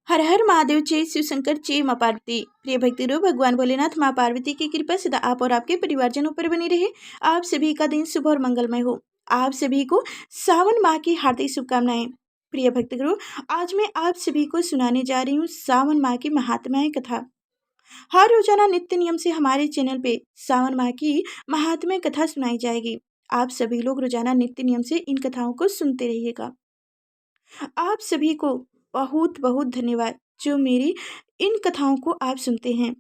हर हर महादेव जय शिव शंकर जय मां पार्वती। प्रिय भक्तों, भगवान भोलेनाथ मां पार्वती की कृपा सदा आप और आपके परिवारजनों पर बनी रहे। आप सभी का दिन शुभ और मंगलमय हो। आप सभी को सावन माह की हार्दिक शुभकामनाएं। प्रिय भक्तों, आज मैं आप सभी को सुनाने जा रही हूँ सावन माह की महात्म्य कथा। हर रोजाना नित्य नियम से हमारे चैनल पे सावन माह की महात्म्य कथा सुनाई जाएगी। आप सभी लोग रोजाना नित्य नियम से इन कथाओं को सुनते रहिएगा। आप सभी को बहुत बहुत धन्यवाद जो मेरी इन कथाओं को आप सुनते हैं।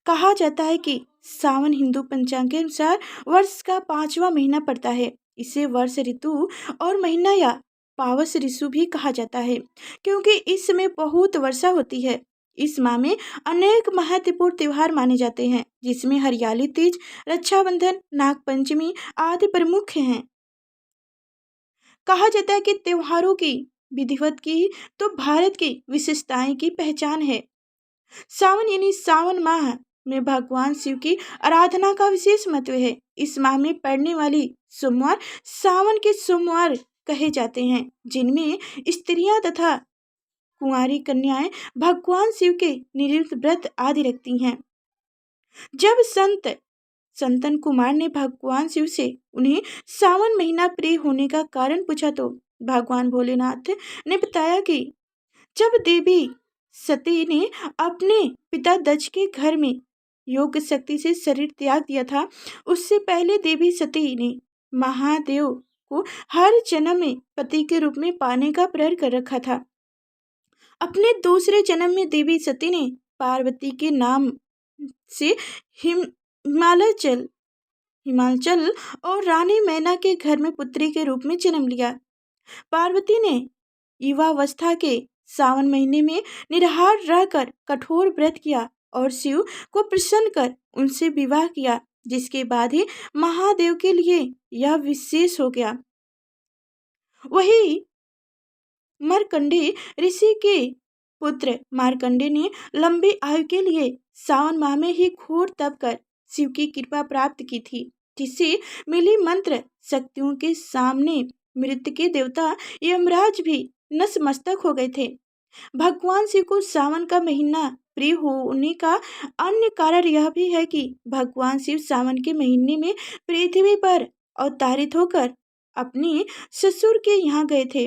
कहा जाता है कि सावन हिंदू पंचांग के अनुसार वर्ष का 5वां महीना पड़ता है। इसे वर्ष ऋतु और महीना या पावस ऋतु भी कहा जाता है, क्योंकि इस समय बहुत वर्षा होती है। इस माह में अनेक महत्वपूर्ण त्योहार माने जाते हैं, जिसमें हरियाली तीज, रक्षाबंधन, नाग पंचमी आदि प्रमुख हैं। कहा जाता है कि त्योहारों की विधिवत की तो भारत की विशेषताएं की पहचान है। सावन यानी सावन माह में भगवान शिव की आराधना का विशेष महत्व है। इस माह में पड़ने वाली सोमवार सावन के सोमवार कहे जाते हैं, जिनमें स्त्रियां तथा कुंवारी कन्याएं भगवान शिव के निरुक्त व्रत आदि रखती हैं। जब संतन कुमार ने भगवान शिव से उन्हें सावन महीना प्रिय होने का कारण पूछा तो भगवान भोलेनाथ ने बताया कि जब देवी सती ने अपने पिता दक्ष के घर में योग शक्ति से शरीर त्याग दिया था, उससे पहले देवी सती ने महादेव को हर जन्म में पति के रूप में पाने का प्रण कर रखा था। अपने दूसरे जन्म में देवी सती ने पार्वती के नाम से हिमाचल और रानी मैना के घर में पुत्री के रूप में जन्म लिया। पार्वती ने युवावस्था के सावन महीने में निराहार रहकर कठोर व्रत किया और शिव को प्रसन्न कर उनसे विवाह किया, जिसके बाद ही महादेव के लिए यह विशेष हो गया। वही मार्कंडेय ऋषि के पुत्र मार्कंडेय ने लंबी आयु के लिए सावन माह में ही घोर तप कर शिव की कृपा प्राप्त की थी, जिससे मिली मंत्र शक्तियों के सामने मृत्यु के देवता यमराज भी नतमस्तक हो गए थे। भगवान शिव को सावन का महीना प्रिय होने का अन्य कारण यह भी है कि भगवान शिव सावन के महीने में पृथ्वी पर अवतरित होकर अपने ससुर के यहाँ गए थे।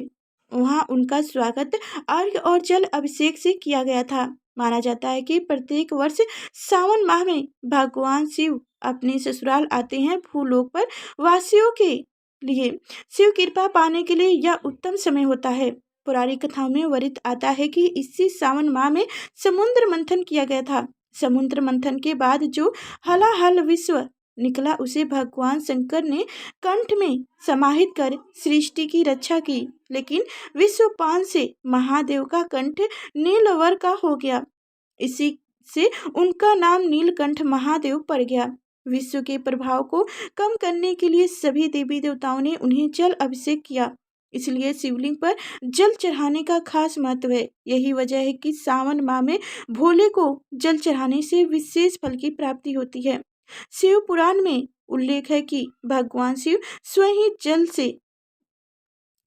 वहाँ उनका स्वागत अर्घ्य और जल अभिषेक से किया गया था। माना जाता है कि प्रत्येक वर्ष सावन माह में भगवान शिव अपने ससुराल आते हैं। भूलोक पर वासियों के लिए शिव कृपा पाने के लिए यह उत्तम समय होता है। पौराणिक कथाओं में वर्णित आता है कि इसी सावन माह में समुद्र मंथन किया गया था। समुद्र मंथन के बाद जो हलाहल विश्व निकला, उसे भगवान शंकर ने कंठ में समाहित कर सृष्टि की रक्षा की, लेकिन विश्वपान से महादेव का कंठ नीलवर का हो गया। इसी से उनका नाम नीलकंठ महादेव पड़ गया। विश्व के प्रभाव को कम करने के लिए सभी देवी देवताओं ने उन्हें जल अभिषेक किया, इसलिए शिवलिंग पर जल चढ़ाने का खास महत्व है। यही वजह है कि सावन माह में भोले को जल चढ़ाने से विशेष फल की प्राप्ति होती है। शिव पुराण में उल्लेख है कि भगवान शिव स्वयं ही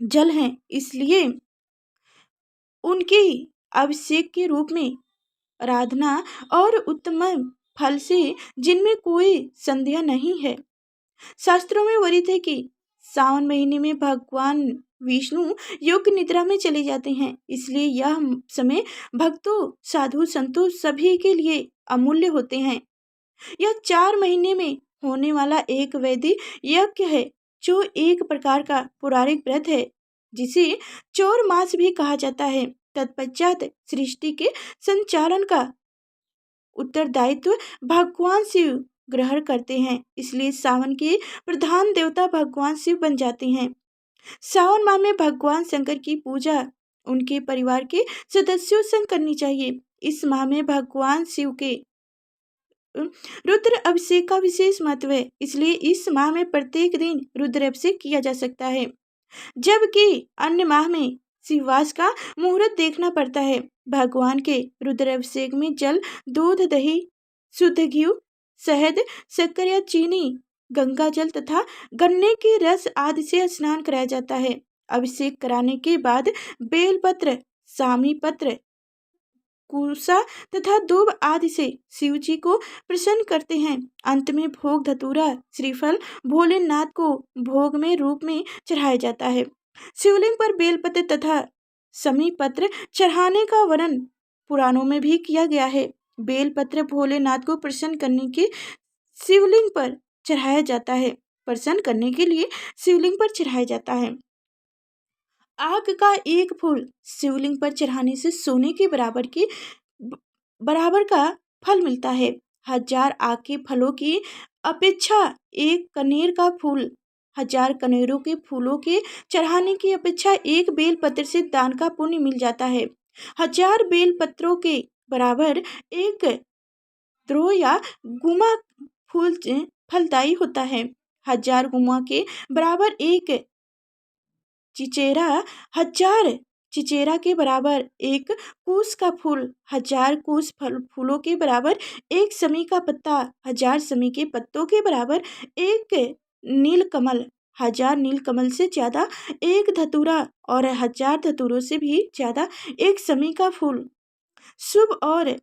जल हैं, इसलिए उनकी अभिषेक के रूप में आराधना और उत्तम फल से जिनमें कोई संदेह नहीं है। शास्त्रों में वर्णित है कि सावन महीने में भगवान विष्णु योग निद्रा में चले जाते हैं, इसलिए यह समय भक्तों, साधु संतों सभी के लिए अमूल्य होते हैं। यह 4 महीने में होने वाला एक वैदिक यज्ञ है, जो एक प्रकार का पौराणिक व्रत है, जिसे चौर मास भी कहा जाता है। तत्पश्चात सृष्टि के संचालन का उत्तरदायित्व भगवान शिव ग्रहण करते हैं, इसलिए सावन के प्रधान देवता भगवान शिव बन जाते हैं। सावन माह में भगवान शंकर की पूजा उनके परिवार के सदस्यों संग करनी चाहिए। इस माह में भगवान शिव के रुद्र अभिषेक का विशेष महत्व है, इसलिए इस माह में प्रत्येक दिन रुद्र अभिषेक किया जा सकता है, जबकि अन्य माह में शिववास का मुहूर्त देखना पड़ता है। भगवान के रुद्र अभिषेक में जल, दूध, दही, शुद्ध घी, शहद, शक्कर या चीनी, गंगा जल तथा गन्ने के रस आदि से स्नान कराया जाता है। अभिषेक कराने के बाद बेलपत्र, सामी पत्र, कुसा तथा दूब आदि से शिव जी को प्रसन्न करते हैं। अंत में भोग धतूरा श्रीफल भोलेनाथ को भोग में रूप में चढ़ाया जाता है। शिवलिंग पर बेलपत्र तथा समी पत्र चढ़ाने का वर्णन पुराणों में भी किया गया है। बेलपत्र भोलेनाथ को प्रसन्न करने के शिवलिंग पर चढ़ाया जाता है, प्रसन्न करने के लिए शिवलिंग पर चढ़ाया जाता है। आग का एक फूल शिवलिंग पर चढ़ाने से सोने के बराबर का फल मिलता है। 1000 आग के फलों की अपेक्षा एक कनेर का फूल, 1000 कनेरों के फूलों के चढ़ाने की अपेक्षा एक बेल पत्र से दान का पुण्य मिल जाता है। 1000 बेल पत्रों के बराबर एक द्रोह या गुमा फूल फलदायी होता है। 1000 गुमा के बराबर एक चिचेरा, 1000 चिचेरा के बराबर एक कूस का फूल, 1000 कूस फूलों के बराबर एक समी का पत्ता, 1000 समी के पत्तों के बराबर एक नीलकमल, 1000 नीलकमल से ज्यादा एक धतूरा और 1000 धतूरों से भी ज्यादा एक समी का फूल शुभ और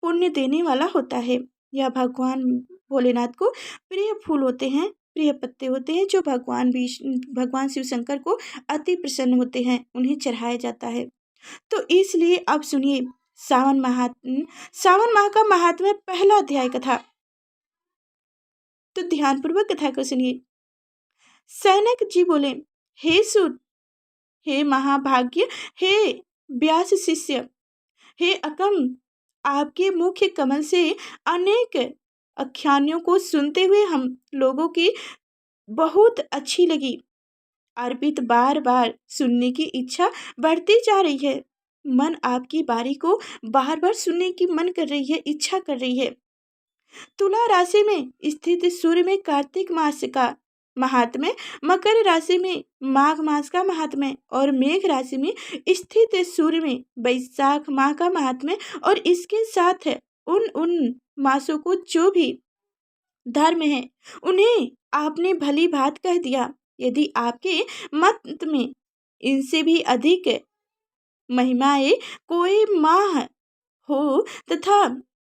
पुण्य देने वाला होता है। यह भगवान भोलेनाथ को प्रिय फूल होते हैं, प्रिय पत्ते होते हैं, जो भगवान शिव शंकर को अति प्रसन्न होते हैं, उन्हें चढ़ाया जाता है। तो इसलिए अब सुनिए सावन माह का महात्म्य पहला अध्याय कथा। तो ध्यानपूर्वक कथा को सुनिए। सैनक जी बोले, हे सुत, हे महाभाग्य, हे व्यास शिष्य, हे अकम, आपके मुख्य कमल से अनेक आख्यानों को सुनते हुए हम लोगों की बहुत अच्छी लगी। अर्पित बार बार सुनने की इच्छा बढ़ती जा रही है। मन आपकी बारी को बार बार सुनने की मन कर रही है, इच्छा कर रही है। तुला राशि में स्थित सूर्य में कार्तिक मास का महात्म्य, मकर राशि में माघ मास का महात्म्य और मेघ राशि में स्थित सूर्य में वैशाख माह का महात्म्य और इसके साथ उन मासों को जो भी धर्म है उन्हें आपने भली बात कह दिया। यदि आपके मत में इनसे भी अधिक महिमाएं कोई माह हो तथा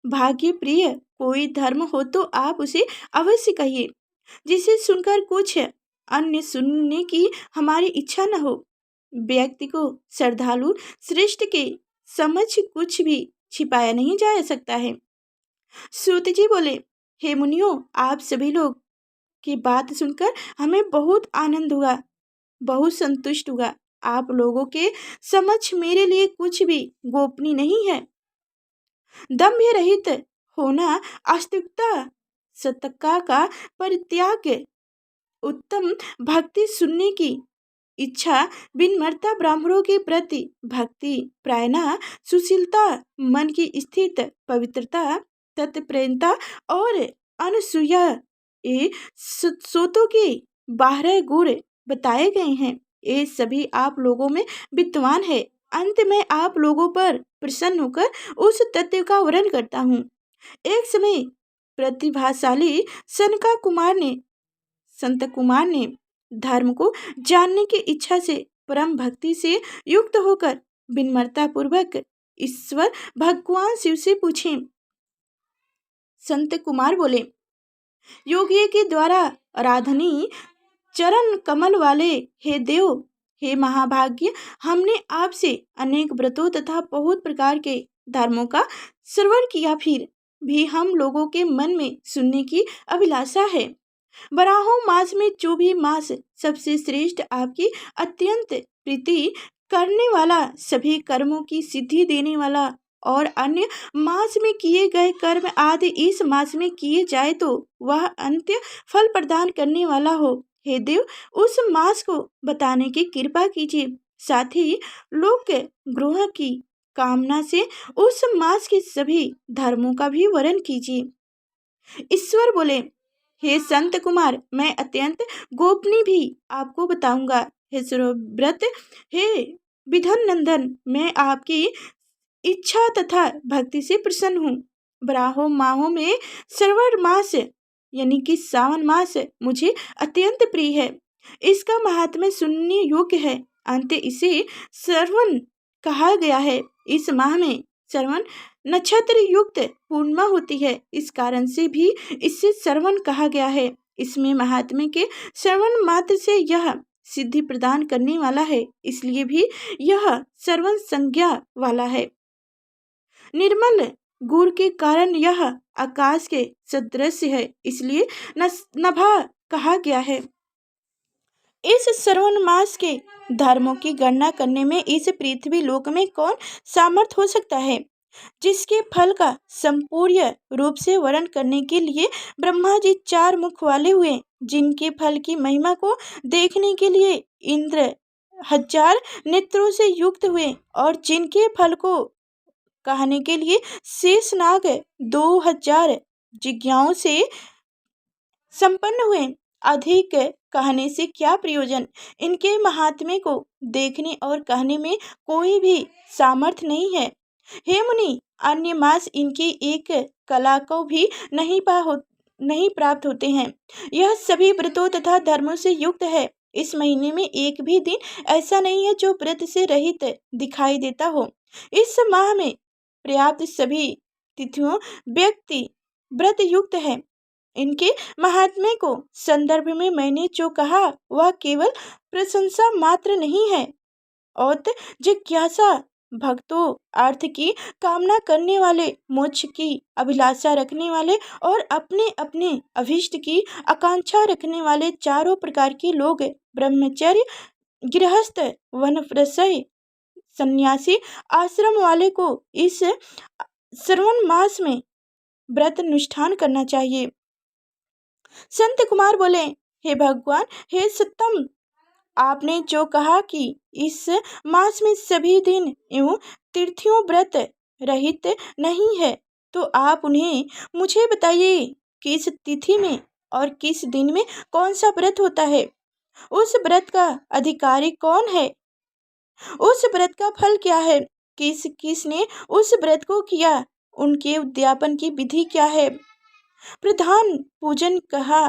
भाग्य प्रिय कोई धर्म हो तो आप उसे अवश्य कहिए, जिसे सुनकर कुछ अन्य सुनने की हमारी इच्छा न हो। व्यक्ति को श्रद्धालु श्रेष्ठ के समक्ष कुछ भी छिपाया नहीं जा सकता है। सूत जी बोले, हे मुनियों, आप सभी लोग की बात सुनकर हमें बहुत आनंद हुआ, बहुत संतुष्ट हुआ। आप लोगों के समक्ष मेरे लिए कुछ भी गोपनीय नहीं है। दम्भ रहित होना, आस्तिकता, सत्ता का परित्याग, उत्तम भक्ति सुनने की इच्छा, विनम्रता, ब्राह्मणों के प्रति भक्ति, प्रायणा, सुशीलता, मन की स्थित पवित्रता, तत्प्रेमता और अनुसूया, ये सोतों के 12 गुण बताए गए हैं। ये सभी आप लोगों में विद्वान है। अंत में आप लोगों पर प्रसन्न होकर उस तत्व का वर्णन करता हूँ। एक समय प्रतिभाशाली संत कुमार ने धर्म को जानने की इच्छा से परम भक्ति से युक्त होकर विनम्रता पूर्वक ईश्वर भगवान शिव से पूछे। संत कुमार बोले, योगी के द्वारा आराधनीय चरण कमल वाले हे देव, हे महाभाग्य, हमने आपसे अनेक व्रतों तथा बहुत प्रकार के धर्मों का श्रवण किया, फिर भी हम लोगों के मन में सुनने की अभिलाषा है। बारहों मास में जो भी मास सबसे श्रेष्ठ, आपकी अत्यंत प्रीति करने वाला, सभी कर्मों की सिद्धि देने वाला और अन्य मास में किए गए कर्म आदि इस मास में किए जाए तो वह अंत्य फल प्रदान करने वाला हो, हे देव, उस मास को बताने की कृपा कीजिए। साथ ही लोक ग्रह की कामना से उस मास के सभी धर्मों का भी वर्णन कीजिए। ईश्वर बोले, हे संत कुमार, मैं अत्यंत गोपनीय भी आपको बताऊंगा। हे सुरव्रत, हे विधन नंदन, मैं आपकी इच्छा तथा भक्ति से प्रसन्न हूँ। बारहों माहों में श्रवण मास यानी कि सावन मास मुझे अत्यंत प्रिय है। इसका महात्म्य सुनने योग्य है। अंत इसे श्रवण कहा गया है। इस माह में श्रवण नक्षत्र युक्त पूर्णिमा होती है, इस कारण से भी इसे श्रवण कहा गया है। इसमें महात्म्य के श्रवण मात्र से यह सिद्धि प्रदान करने वाला है, इसलिए भी यह श्रवण संज्ञा वाला है। निर्मल गुण के कारण यह आकाश के सदृश है, इसलिए नभा कहा गया है। इस श्रवण मास के धर्मों की गणना करने में इस पृथ्वी लोक में कौन सामर्थ हो सकता है। जिसके फल का संपूर्ण रूप से वर्णन करने के लिए ब्रह्मा जी 4 मुख वाले हुए, जिनके फल की महिमा को देखने के लिए इंद्र 1000 नेत्रों से युक्त हुए, और जिनके फल को कहने के लिए शेषनाग 2000 जिज्ञाओं से संपन्न हुए। अधिक कहने से क्या प्रयोजन। इनके महात्म्य को देखने और कहने में कोई भी सामर्थ्य नहीं है। हे मुनि, अन्य मास इनकी एक कला को भी नहीं प्राप्त होते हैं। यह सभी व्रतों तथा धर्मों से युक्त है। इस महीने में एक भी दिन ऐसा नहीं है जो व्रत से रहित दिखाई देता हो। इस माह में पर्याप्त सभी तिथियों व्यक्ति व्रत युक्त है। इनके महात्म्य को संदर्भ में मैंने जो कहा वह केवल प्रशंसा मात्र नहीं है, और जिज्ञासा भक्तों, अर्थ की कामना करने वाले, मोक्ष की अभिलाषा रखने वाले और अपने अपने अभिष्ट की आकांक्षा रखने वाले चारों प्रकार के लोग, ब्रह्मचर्य, गृहस्थ, वनप्रस्थी, सन्यासी, आश्रम वाले को इस श्रवण मास में व्रत अनुष्ठान करना चाहिए। संत कुमार बोले, हे भगवान, हे सत्तम, आपने जो कहा कि इस मास में सभी दिन एवं तिथियों व्रत रहित नहीं है, तो आप उन्हें मुझे बताइए, किस तिथि में और किस दिन में कौन सा व्रत होता है, उस व्रत का अधिकारी कौन है, उस व्रत का फल क्या है, किस किस ने उस व्रत को किया, उनके उद्यापन की विधि क्या है, प्रधान पूजन कहा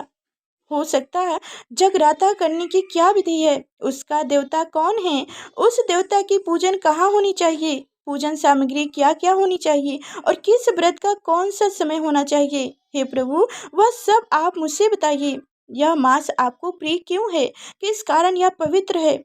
हो सकता है, जगराता करने की क्या विधि है, उसका देवता कौन है, उस देवता की पूजन कहाँ होनी चाहिए, पूजन सामग्री क्या क्या होनी चाहिए, और किस व्रत का कौन सा समय होना चाहिए। हे प्रभु, वह सब आप मुझसे बताइए। यह मास आपको प्रिय क्यों है, किस कारण यह पवित्र है,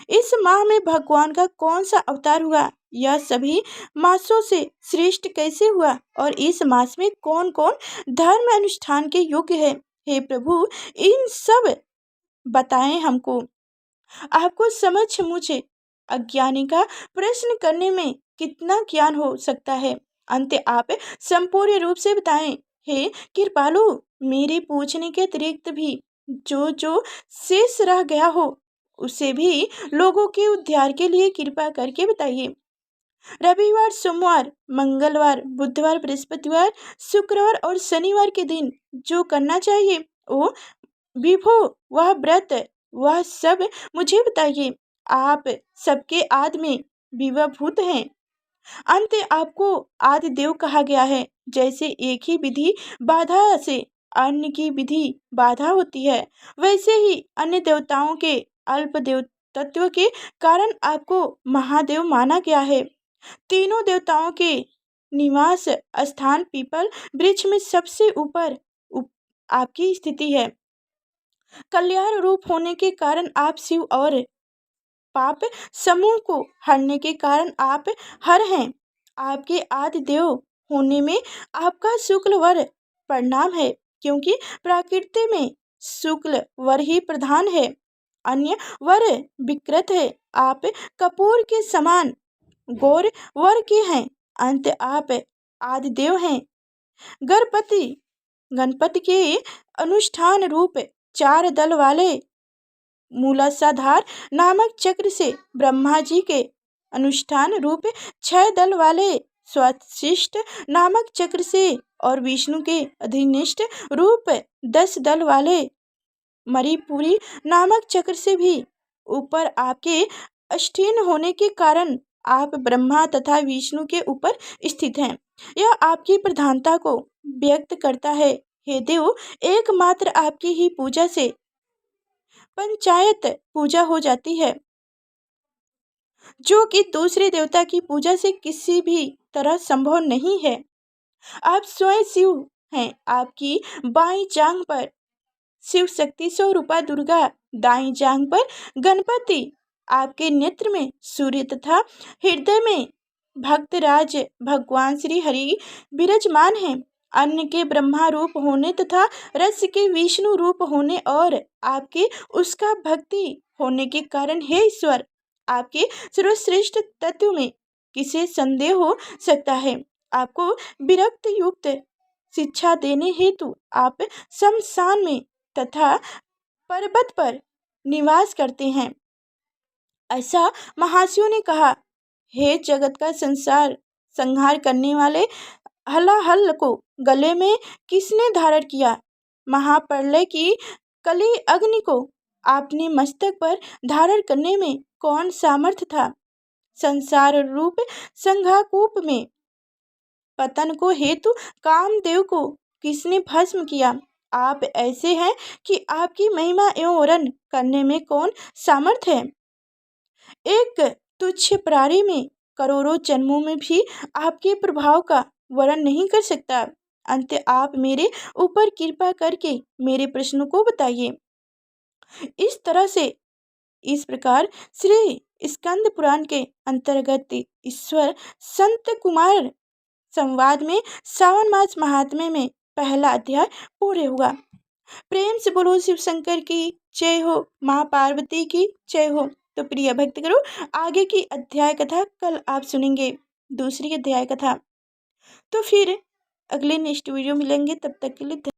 इस माह में भगवान का कौन सा अवतार हुआ, यह सभी मासों से श्रेष्ठ कैसे हुआ, और इस मास में कौन कौन धर्म अनुष्ठान के योग्य है। हे प्रभु, इन सब बताएं हमको। आपको समझ मुझे अज्ञानी का प्रश्न करने में कितना ज्ञान हो सकता है, अंत आप संपूर्ण रूप से बताएं। हे कृपालु, मेरे पूछने के अतिरिक्त भी जो जो शेष रह गया हो उसे भी लोगों के उद्धार के लिए कृपा करके बताइए। रविवार, सोमवार, मंगलवार, बुधवार, बृहस्पतिवार, शुक्रवार और शनिवार के दिन जो करना चाहिए ओ विभो, वह व्रत, वह सब मुझे बताइए। आप सबके आदि में विभूत हैं, अंत आपको आदि देव कहा गया है। जैसे एक ही विधि बाधा से अन्य की विधि बाधा होती है, वैसे ही अन्य देवताओं के अल्प देव तत्व के कारण आपको महादेव माना गया है। तीनों देवताओं के निवास स्थान पीपल वृक्ष में सबसे ऊपर आपकी स्थिति है। कल्याण रूप होने के कारण आप शिव और पाप समूह को हरने के कारण आप हर हैं। आपके आदि देव होने में आपका शुक्ल वर प्रणाम है, क्योंकि प्रकृति में शुक्ल वर ही प्रधान है, अन्य वर विकृत है। आप कपूर के समान गौर वर के हैं, अंत आप आदिदेव हैं। गणपति के अनुष्ठान रूप 4 दल वाले मूलाधार नामक चक्र से, ब्रह्मा जी के अनुष्ठान रूप 6 दल वाले स्वादिष्ट नामक चक्र से, और विष्णु के अधिनिष्ठ रूप 10 दल वाले मणिपुरी नामक चक्र से भी ऊपर आपके अष्टीन होने के कारण आप ब्रह्मा तथा विष्णु के ऊपर स्थित हैं। यह आपकी प्रधानता को व्यक्त करता है। हे देव, एकमात्र आपकी ही पूजा से पंचायत पूजा हो जाती है। जो कि दूसरे देवता की पूजा से किसी भी तरह संभव नहीं है। आप स्वयं शिव हैं। आपकी बाईं जांघ पर शिव शक्ति स्वरूपा दुर्गा, दाईं जांघ पर गणपति, आपके नेत्र में सूर्य तथा हृदय में भक्तराज भगवान श्री हरि विराजमान हैं। अन्न के ब्रह्मा रूप होने तथा रस के विष्णु रूप होने और आपके उसका भक्ति होने के कारण हे ईश्वर, आपके सर्वश्रेष्ठ तत्व में किसे संदेह हो सकता है। आपको विरक्त युक्त शिक्षा देने हेतु आप शमशान में तथा पर्वत पर निवास करते हैं। ऐसा महाशिव ने कहा। हे जगत का संहार करने वाले हलाहल को गले में किसने धारण किया? महाप्रलय की कली अग्नि को आपने मस्तक पर धारण करने में कौन सामर्थ्य था? संसार रूप संघाकूप में पतन को हेतु कामदेव को किसने भस्म किया? आप ऐसे हैं कि आपकी महिमा एवं वर्णन करने में कौन सामर्थ्य है? एक तुच्छ प्राणी में करोड़ों जन्मों में भी आपके प्रभाव का वर्णन नहीं कर सकता। अंत आप मेरे ऊपर कृपा करके मेरे प्रश्न को बताइए। इस प्रकार श्री स्कंद पुराण के अंतर्गत ईश्वर संत कुमार संवाद में सावन मास महात्म्य में पहला अध्याय पूर्ण हुआ। प्रेम से बोलो शिव शंकर की जय हो, माँ पार्वती की जय हो। तो प्रिय भक्त करो, आगे की अध्याय कथा कल आप सुनेंगे, दूसरी अध्याय कथा। तो फिर अगले नेक्स्ट वीडियो मिलेंगे, तब तक के लिए